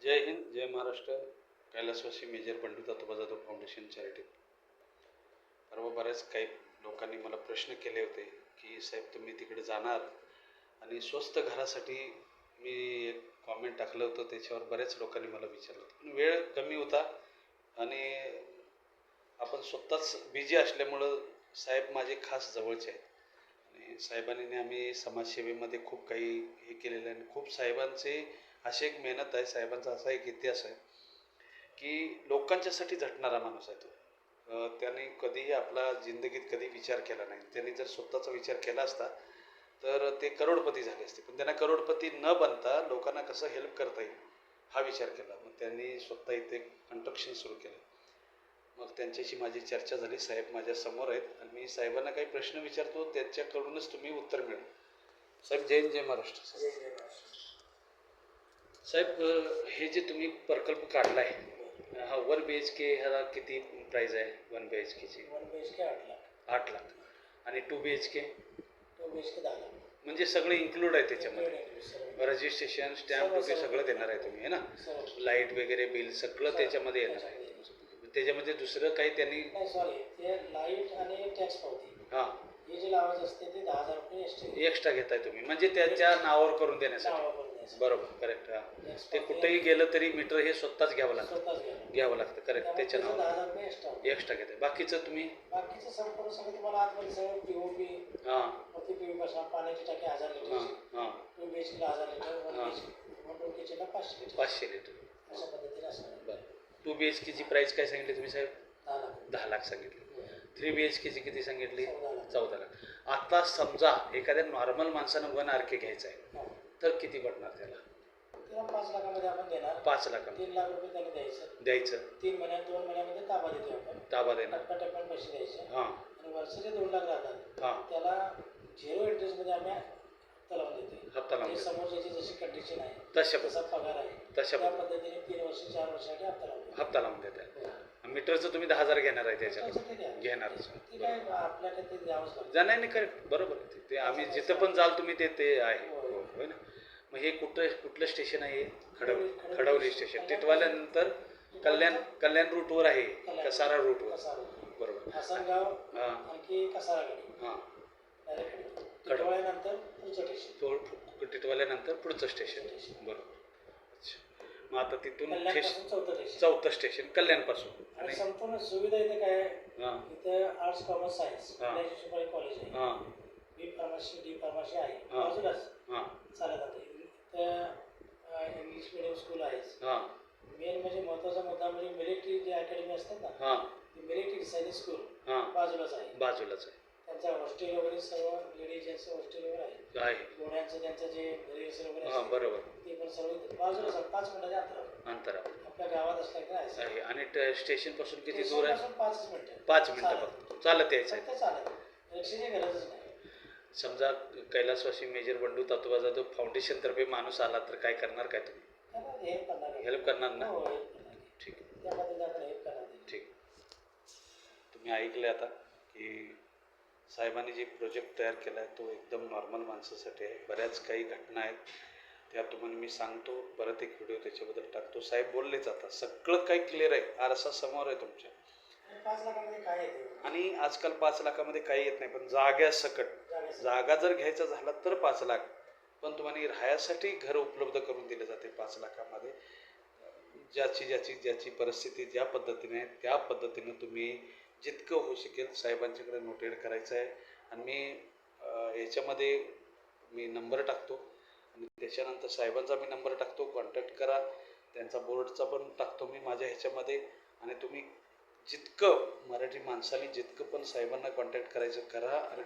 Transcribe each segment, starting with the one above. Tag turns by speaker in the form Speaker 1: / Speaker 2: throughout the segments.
Speaker 1: जय हिंद, जय महाराष्ट्र. कैलासवासी major Bandu Dattoba Jadhav foundation charity. परवा बऱ्याच काही लोकांनी मला प्रश्न केले होते की साहेब तुम्ही तिकडे जाणार आणि स्वस्त घरासाठी मी एक कॉमेंट टाकलं होतं, त्याच्यावर बऱ्याच लोकांनी मला विचारलं होतं. पण वेळ कमी होता आणि आपण स्वतःच बिझी असल्यामुळं साहेब माझे खास जवळचे आहेत आणि साहेबांनी आम्ही समाजसेवेमध्ये खूप काही हे केलेलं आहे. खूप साहेबांचे अशी एक मेहनत आहे, साहेबांचा असा एक इतिहास आहे की लोकांच्यासाठी झटणारा माणूस आहे तो. त्याने कधीही आपला जिंदगीत कधी विचार केला नाही. त्यांनी जर स्वतःचा विचार केला असता तर ते करोडपती झाले असते, पण त्यांना करोडपती न बनता लोकांना कसं हेल्प करता येईल हा विचार केला. मग त्यांनी स्वतः इथे कंस्ट्रक्शन सुरू केलं. मग त्यांच्याशी माझी चर्चा झाली. साहेब माझ्या समोर आहेत आणि मी साहेबांना काही प्रश्न विचारतो, त्यांच्याकडूनच तुम्ही उत्तर मिळेल. साहेब जय हिंद, जय महाराष्ट्र. साहेब हे जे तुम्ही प्रकल्प काढला आहे हा 1 BHK ह्याला किती प्राईज आहे? 1 BHKची
Speaker 2: 1 BHK 8 लाख.
Speaker 1: 8 लाख आणि 2 BHK
Speaker 2: 2 BHK 10 लाख.
Speaker 1: म्हणजे सगळे इन्क्लूड आहे त्याच्यामध्ये. रजिस्ट्रेशन स्टॅम्प वगैरे सगळं देणार आहे तुम्ही, है ना? लाईट वगैरे बिल सगळं त्याच्यामध्ये येणार आहे. त्याच्यामध्ये दुसरं काही त्यांनी
Speaker 2: सॉरी, ते लाईट आणि टॅक्स पावती
Speaker 1: हां
Speaker 2: हे जे लावायचं असते ते 10,000 रुपये
Speaker 1: एक्स्ट्रा घेताय तुम्ही, म्हणजे त्याच्या नावावर करून देण्यासाठी. बरोबर, करेक्ट. हां, ते कुठेही गेलं तरी मीटर हे स्वतःच घ्यावं लागतं. करेक्ट, त्याच्या नावावर
Speaker 2: 10,000 रुपये
Speaker 1: एक्स्ट्रा घेताय. बाकीचं तुम्ही
Speaker 2: बाकीचं संपूर्ण सगळं तुम्हाला आतमध्ये सगळं पीओपी.
Speaker 1: हां
Speaker 2: प्रति पीओपी पासून पाण्याची टाकी 1000 लिटर.
Speaker 1: हां
Speaker 2: 2 BHK 1000 लिटर. 1 BHK 500 litre. अशा पद्धतीने असणार.
Speaker 1: बरं, 2 BHKची प्राईस काय सांगितली तुम्ही साहेब?
Speaker 2: 10 लाख.
Speaker 1: 10 लाख सांगितली. 3 BHKची किती सांगितली?
Speaker 2: 14
Speaker 1: लाख. आता समजा एखाद्या नॉर्मल माणसानं 1 RK घ्यायचं आहे तर किती पडणार त्याला?
Speaker 2: 5 लाखामध्ये आपण देणार.
Speaker 1: 5 लाखामध्ये
Speaker 2: 3 लाख रुपये त्याने द्यायचं. 2 महिन्यामध्ये ताबा देतो आपण.
Speaker 1: ताबा देणार.
Speaker 2: टप्प्याटप्प्याने पैसे द्यायचे.
Speaker 1: हां.
Speaker 2: आणि वर्षाचे 2 लाख राहतात.
Speaker 1: हां.
Speaker 2: त्याला 0 इंटरेस्टमध्ये आम्ही हप्ता लावून देतो.
Speaker 1: हप्ता लावून देतो.
Speaker 2: समोरच्याची जशी कंडिशन आहे
Speaker 1: तशा
Speaker 2: पगार आहे त्या पद्धतीने 3 वर्ष 4 वर्षासाठी हप्ता लावून
Speaker 1: देत आहे. मीटरचं तुम्ही 10,000 घेणार आहे त्याच्याकडे? घेणारच.
Speaker 2: आपल्याकडे ते द्यावंच लागतं.
Speaker 1: जाणार नाही. करेक्ट, बरोबर. ते आम्ही जिथं पण जाल तुम्ही ते आहे. होय ना? मग हे कुठलं स्टेशन आहे? खडवली स्टेशन. टिटवाल्यानंतर कल्याण रूटवर आहे, कसारा रूटवर. बरोबर.
Speaker 2: हसनगाव आणखी कसारागडी.
Speaker 1: हां.
Speaker 2: टिटवाल्यानंतर पुढचं स्टेशन.
Speaker 1: टिटवाल्यानंतर पुढचं स्टेशन. बरोबर. मग आता तिथून
Speaker 2: चौथं
Speaker 1: स्टेशन कल्याणपासून.
Speaker 2: आणि संपूर्ण सुविधा इथे काय आहे? इथे आर्ट्स कॉमर्स सायन्स कॉलेज आहे. बी फार्मसी डी फार्मसी आहे बाजूलाच चालत जाते. इथं इंग्लिश मिडियम स्कूल आहे. मेन म्हणजे महत्वाचा मुद्दा म्हणजे मिलिटरी जे अकॅडमी असतात ना, ती मिलिटरी सैनिक स्कूल बाजूलाच आहे. त्यांचा हॉस्टेल वगैरे सर्व लेडीज जेंट्स हॉस्टेल वगैरे आहे. पुण्याचं त्यांचं जे रिहर्सल वगैरे
Speaker 1: बरोबर
Speaker 2: ते पण सर्व बाजूलाच 5 मिनिटाच्या अंतरावर आपल्या गावात असल्या
Speaker 1: आहे. आणि स्टेशन पासून किती दूर आहे?
Speaker 2: 5 मिनिटं.
Speaker 1: 5 मिनिटं फक्त चालत यायचं आहे.
Speaker 2: चालत, रिक्षाची गरजच नाही.
Speaker 1: समजा कैलासवासी मेजर बंडू दत्तोबा जाधव फाउंडेशन तर्फे माणूस आला तर काय करणार? काय तुम्ही हेल्प करणार ना? ठीक. ठीक. तुम्ही ऐकले आता की साहेबांनी जे प्रोजेक्ट तयार केला आहे तो एकदम नॉर्मल माणसासाठी आहे. बऱ्याच काही घटना आहेत त्या तुम्हाला मी सांगतो. परत एक व्हिडिओ त्याच्याबद्दल टाकतो. साहेब बोललेच आता सगळं काही क्लिअर आहे. आरसा समोर आहे तुमच्या.
Speaker 2: 5 लाखामध्ये काय येते?
Speaker 1: आणि आजकाल 5 लाखामध्ये काही येत नाही, पण जागा जर घ्यायचा झाला तर 5 लाख. पण तुम्हाला राहण्यासाठी घर उपलब्ध करून दिले जाते 5 लाखामध्ये. ज्याची परिस्थिती ज्या पद्धतीने आहे त्या पद्धतीनं तुम्ही जितकं होऊ शकेल साहेबांच्याकडे नोटेड करायचं आहे. आणि मी याच्यामध्ये मी नंबर टाकतो आणि त्याच्यानंतर साहेबांचा मी नंबर टाकतो. कॉन्टॅक्ट करा. त्यांचा बोर्डचा पण टाकतो मी माझ्या ह्याच्यामध्ये. आणि तुम्ही जितकं मराठी माणसाने जितकं पण साहेबांना कॉन्टॅक्ट करायचं करा. आणि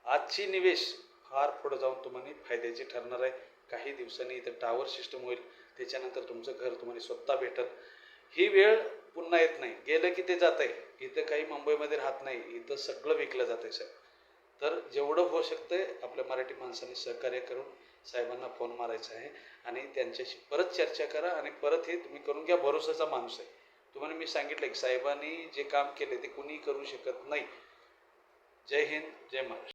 Speaker 1: आजची निवेश फार पुढं जाऊन तुम्हाला फायद्याची ठरणार आहे. काही दिवसांनी इथं टावर सिस्टम होईल. त्याच्यानंतर तुमचं घर तुम्हाला स्वतः भेटेल. ही वेळ पुन्हा येत नाही. गेलं की ते जात आहे. इथं काही मुंबईमध्ये राहत नाही. इथं सगळं विकलं जात आहे साहेब. तर जेवढं होऊ शकतं आपल्या मराठी माणसांनी सहकार्य करून साहेबांना फोन मारायचा आहे आणि त्यांच्याशी परत चर्चा करा. आणि परत हे तुम्ही करून घ्या. भरोसाचा माणूस आहे. तुम्हाला मी सांगितलं की साहेबांनी जे काम केले ते कुणीही करू शकत नाही. जय हिंद, जय महाराष्ट्र.